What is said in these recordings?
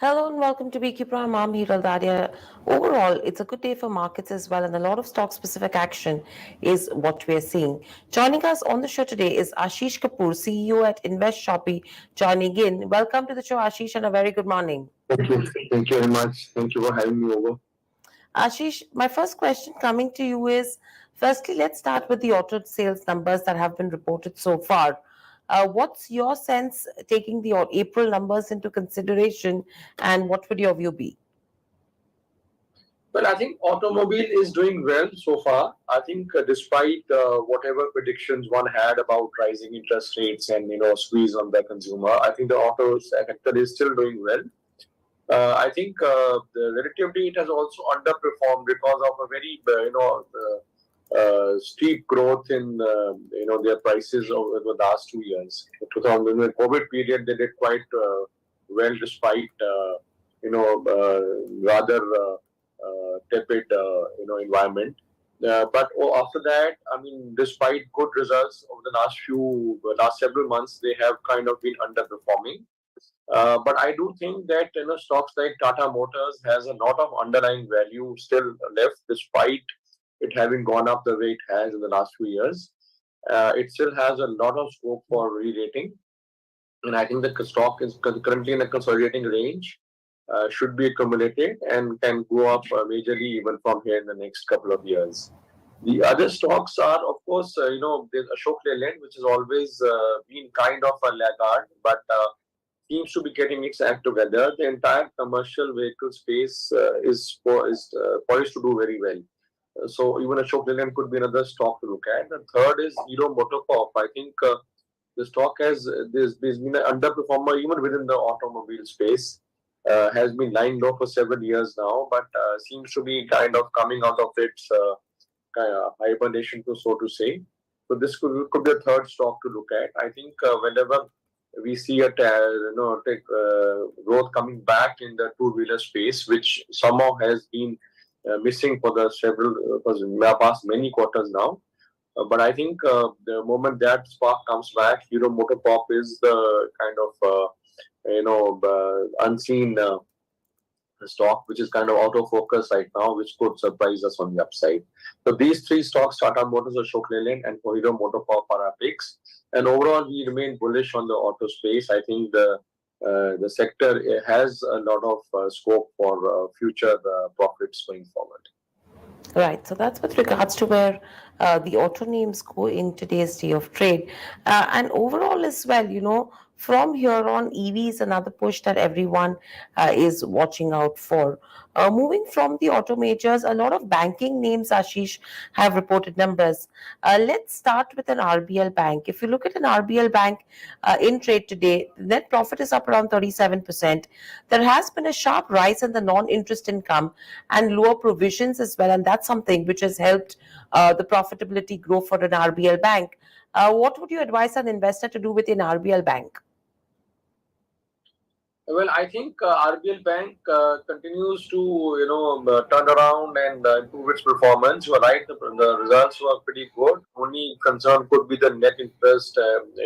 Hello and welcome to Beekeeper. I'm Hiral Daria. Overall, it's a good day for markets as well, and a lot of stock-specific action is what we're seeing. Joining us on the show today is Ashish Kapur, CEO at Invest Shoppe, joining in. Welcome to the show, Ashish, and a very good morning. Thank you. Thank you very much. Thank you for having me over. Ashish, my first question coming to you is, firstly, let's start with the auto sales numbers that have been reported so far. What's your sense taking the April numbers into consideration, and what would your view be? Well, I think automobile is doing well so far. I think despite whatever predictions one had about rising interest rates and squeeze on the consumer, I think the auto sector is still doing well. I think relatively it has also underperformed because of a very steep growth in their prices over the last 2 years. The 2000 COVID period they did quite well despite rather tepid environment. But after that, I mean, despite good results over the last several months, they have kind of been underperforming. But I do think that stocks like Tata Motors has a lot of underlying value still left, despite it having gone up the way it has in the last few years. It still has a lot of scope for re-rating, and I think the stock is currently in a consolidating range. Should be accumulated and can go up majorly even from here in the next couple of years. The other stocks are, of course, there's Ashok Leyland, which has always been kind of a laggard, but seems to be getting its act together. The entire commercial vehicle space is poised to do very well. So even Ashok Leyland could be another stock to look at. The third is Hero MotoCorp. I think the stock there's been an underperformer even within the automobile space. Has been lying low for several years now, but seems to be kind of coming out of its kind of hibernation, so to say. So this could be a third stock to look at. I think whenever we see growth coming back in the two-wheeler space, which somehow has been missing for the for the past many quarters now. But I think the moment that spark comes back, Hero MotoCorp is the kind of unseen stock, which is kind of out of focus right now, which could surprise us on the upside. So these three stocks, Tata Motors, Ashok Leyland, and Hero MotoCorp are our picks. And overall, we remain bullish on the auto space. I think the sector has a lot of scope for future profits going forward. Right. So that's with regards to where the auto names go in today's day of trade. And overall, as well, from here on, EV is another push that everyone is watching out for. Moving from the auto majors, a lot of banking names, Ashish, have reported numbers. Let's start with an RBL bank. If you look at an RBL bank in trade today, the net profit is up around 37%. There has been a sharp rise in the non-interest income and lower provisions as well, and that's something which has helped the profitability grow for an RBL bank. What would you advise an investor to do with an RBL bank? Well, I think RBL Bank continues to turn around and improve its performance. You are right; the results were pretty good. Only concern could be the net interest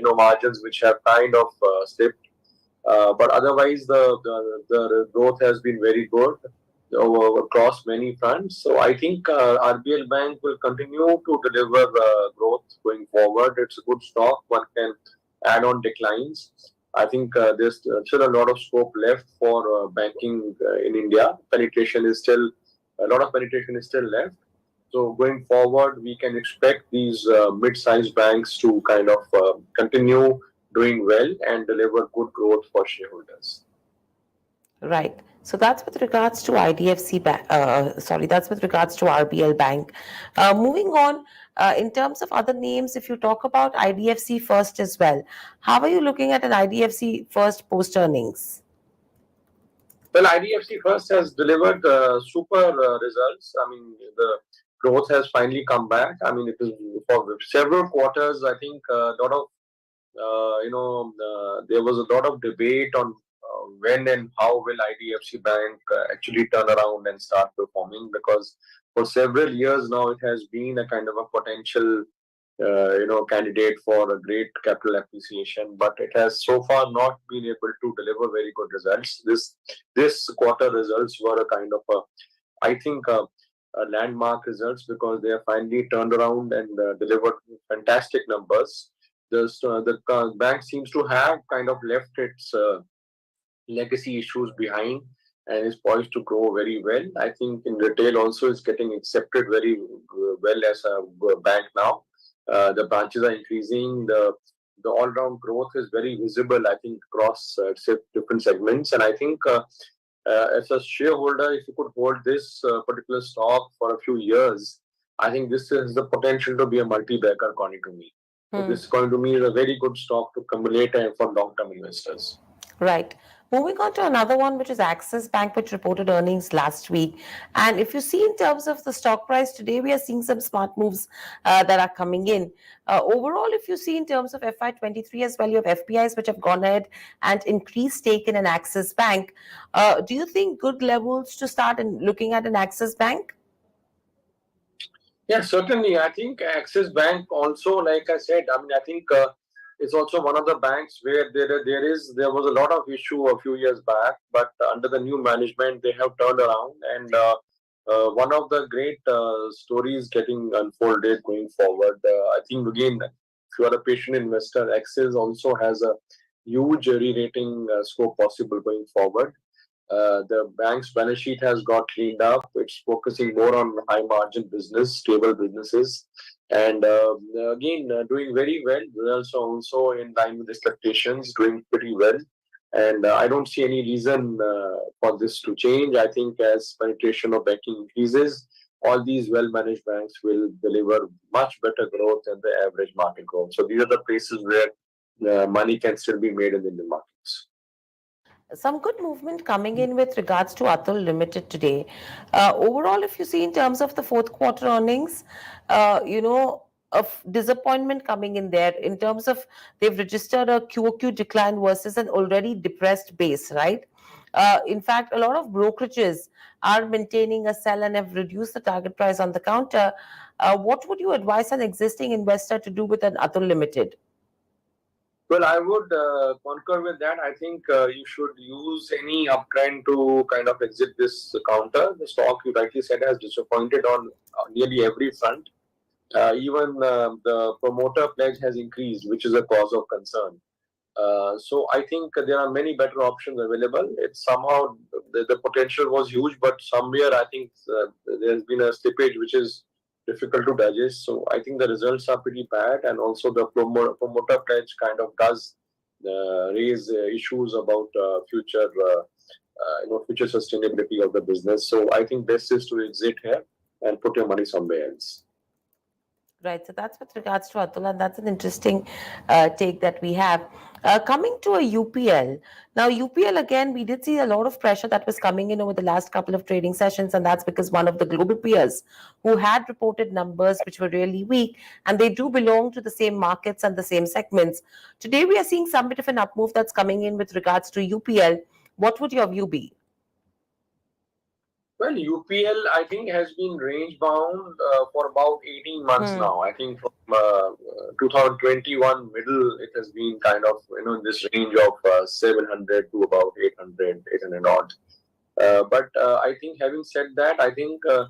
margins, which have kind of slipped. But otherwise, the growth has been very good across many fronts. So I think RBL Bank will continue to deliver growth going forward. It's a good stock. One can add on declines. I think there's still a lot of scope left for banking in India. Penetration is still a lot of penetration is still left. So going forward, we can expect these mid-sized banks to kind of continue doing well and deliver good growth for shareholders. Right. So that's with regards to IDFC bank. Sorry, that's with regards to RBL Bank. Moving on, in terms of other names, if you talk about IDFC First as well, how are you looking at an IDFC First post earnings? Well, IDFC First has delivered super results. I mean, the growth has finally come back. I mean, it is for several quarters. I think a lot of there was a lot of debate on when and how will IDFC Bank actually turn around and start performing, because for several years now it has been a kind of a potential candidate for a great capital appreciation, but it has so far not been able to deliver very good results. This quarter results were a kind of a, I think, a landmark results because they have finally turned around and delivered fantastic numbers. The bank seems to have kind of left its legacy issues behind and is poised to grow very well. I think in retail also is getting accepted very well as a bank now. The branches are increasing. The all-round growth is very visible, I think, across different segments. And I think as a shareholder, if you could hold this particular stock for a few years, I think this is the potential to be a multi-bagger, according to me. So this is going to be a very good stock to accumulate for long-term investors. Right. Moving on to another one, which is Axis Bank, which reported earnings last week. And if you see in terms of the stock price today, we are seeing some smart moves that are coming in. Overall, if you see in terms of FY23 as well, you have FPIs which have gone ahead and increased stake in an Axis Bank. Do you think good levels to start in looking at an Axis Bank? Yeah, certainly. I think Axis Bank also, like I said, I mean, I think it's also one of the banks where there was a lot of issue a few years back, but under the new management, they have turned around, and one of the great stories getting unfolded going forward. I think again, if you are a patient investor, Axis also has a huge re-rating scope possible going forward. The bank's balance sheet has got cleaned up. It's focusing more on high margin business, stable businesses, and again doing very well. Results are also in line with expectations, doing pretty well. And I don't see any reason for this to change. I think as penetration of banking increases, all these well-managed banks will deliver much better growth than the average market growth. So these are the places where money can still be made in the Indian markets. Some good movement coming in with regards to Atul Limited today. Overall, if you see in terms of the fourth quarter earnings, of disappointment coming in there in terms of they've registered a QOQ decline versus an already depressed base, right? In fact, a lot of brokerages are maintaining a sell and have reduced the target price on the counter. What would you advise an existing investor to do with an Atul Limited? Well, I would concur with that. I think you should use any uptrend to kind of exit this counter. The stock, you rightly said, has disappointed on nearly every front. Even the promoter pledge has increased, which is a cause of concern. So I think there are many better options available. It's somehow the potential was huge, but somewhere I think there's been a slippage which is difficult to digest. So I think the results are pretty bad, and also the promoter pledge kind of does raise issues about future sustainability of the business. So I think best is to exit here and put your money somewhere else. Right, so that's with regards to Atul, and that's an interesting take that we have. Coming to a UPL. Now, UPL, again, we did see a lot of pressure that was coming in over the last couple of trading sessions, and that's because one of the global peers who had reported numbers which were really weak, and they do belong to the same markets and the same segments. Today, we are seeing some bit of an up move that's coming in with regards to UPL. What would your view be? Well, UPL, I think, has been range bound for about 18 months now. I think from 2021 middle, it has been kind of, in this range of 700 to about 800 odd. But I think having said that, I think the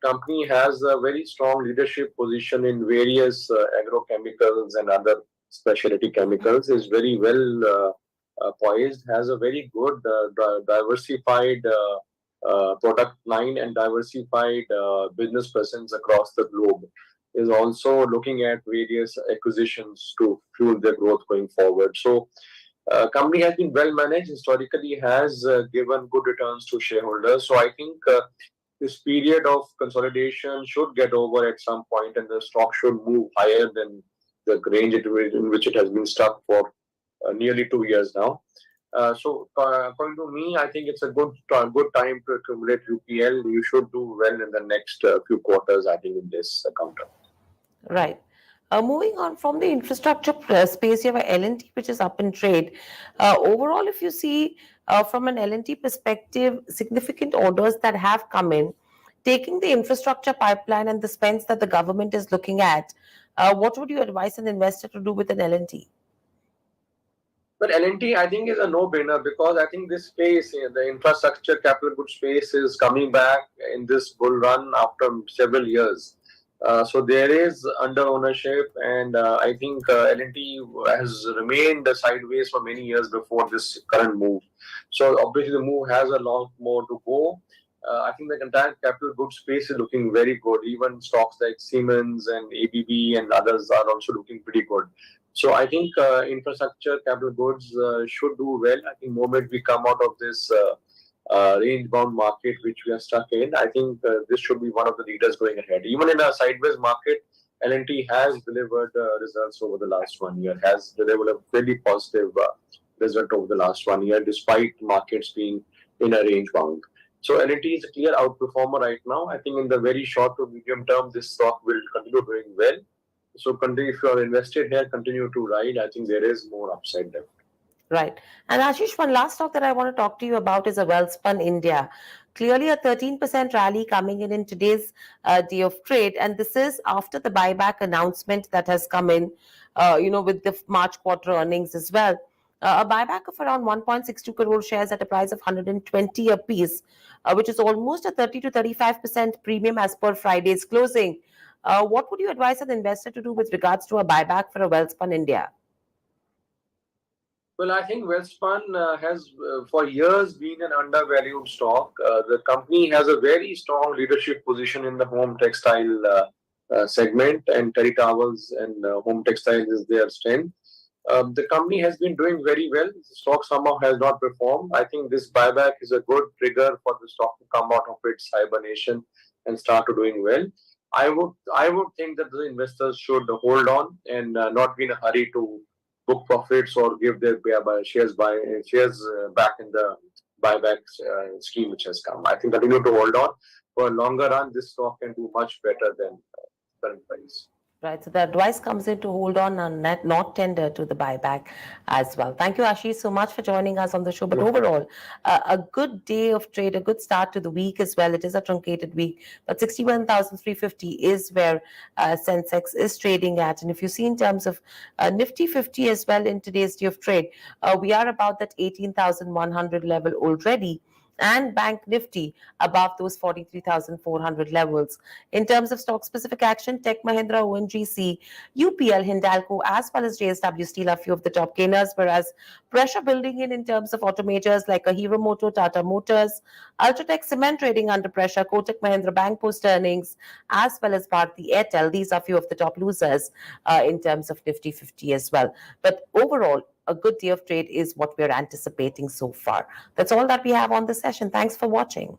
company has a very strong leadership position in various agrochemicals and other specialty chemicals, is very well poised, has a very good diversified product line and diversified business presence across the globe, is also looking at various acquisitions to fuel their growth going forward. So, company has been well managed, historically has given good returns to shareholders. So, I think this period of consolidation should get over at some point, and the stock should move higher than the range in which it has been stuck for nearly 2 years now. According to me, I think it's a good time to accumulate UPL. You should do well in the next few quarters, I think, in this counter. Right. Moving on from the infrastructure space, you have a L&T which is up in trade. Overall, if you see from an L&T perspective, significant orders that have come in, taking the infrastructure pipeline and the spends that the government is looking at, What would you advise an investor to do with an L&T? But L&T, I think, is a no-brainer because I think this space, the infrastructure capital goods space, is coming back in this bull run after several years. So there is under ownership, and I think L&T has remained sideways for many years before this current move. So obviously the move has a lot more to go. I think the entire capital goods space is looking very good. Even stocks like Siemens and ABB and others are also looking pretty good. So I think infrastructure capital goods should do well. I think moment we come out of this range-bound market which we are stuck in, I think this should be one of the leaders going ahead. Even in a sideways market, L&T has delivered results over the last 1 year, has delivered a very positive result over the last 1 year, despite markets being in a range-bound. So L&T is a clear outperformer right now. I think in the very short to medium term, this stock will continue doing well. So continue, if you are invested here, continue to ride. I think there is more upside there. Right. And Ashish, one last stock that I want to talk to you about is a Welspun India. Clearly a 13% rally coming in today's day of trade. And this is after the buyback announcement that has come in, with the March quarter earnings as well. A buyback of around 1.62 crore shares at a price of 120 a piece, which is almost a 30 to 35% premium as per Friday's closing. What would you advise an investor to do with regards to a buyback for a Welspun India? Well, I think Welspun has for years been an undervalued stock. The company has a very strong leadership position in the home textile segment, and terry towels and home textiles is their strength. The company has been doing very well. The stock somehow has not performed. I think this buyback is a good trigger for the stock to come out of its hibernation and start to doing well. I would think that the investors should hold on and not be in a hurry to book profits or give their shares back in the buyback scheme which has come. I think continue to hold on for a longer run. This stock can do much better than current price. Right. So the advice comes in to hold on and not tender to the buyback as well. Thank you, Ashish, so much for joining us on the show. But overall, a good day of trade, a good start to the week as well. It is a truncated week, but 61,350 is where Sensex is trading at. And if you see in terms of Nifty 50 as well in today's day of trade, we are about that 18,100 level already, and Bank Nifty above those 43,400 levels. In terms of stock-specific action, Tech Mahindra, ONGC, UPL, Hindalco, as well as JSW Steel are few of the top gainers, whereas pressure building in terms of automakers like a Hero Moto, Tata Motors, Ultratech Cement trading under pressure, Kotak Mahindra Bank post earnings, as well as Bharti Airtel. These are few of the top losers in terms of Nifty 50 as well. But overall, a good day of trade is what we're anticipating so far. That's all that we have on this session. Thanks for watching.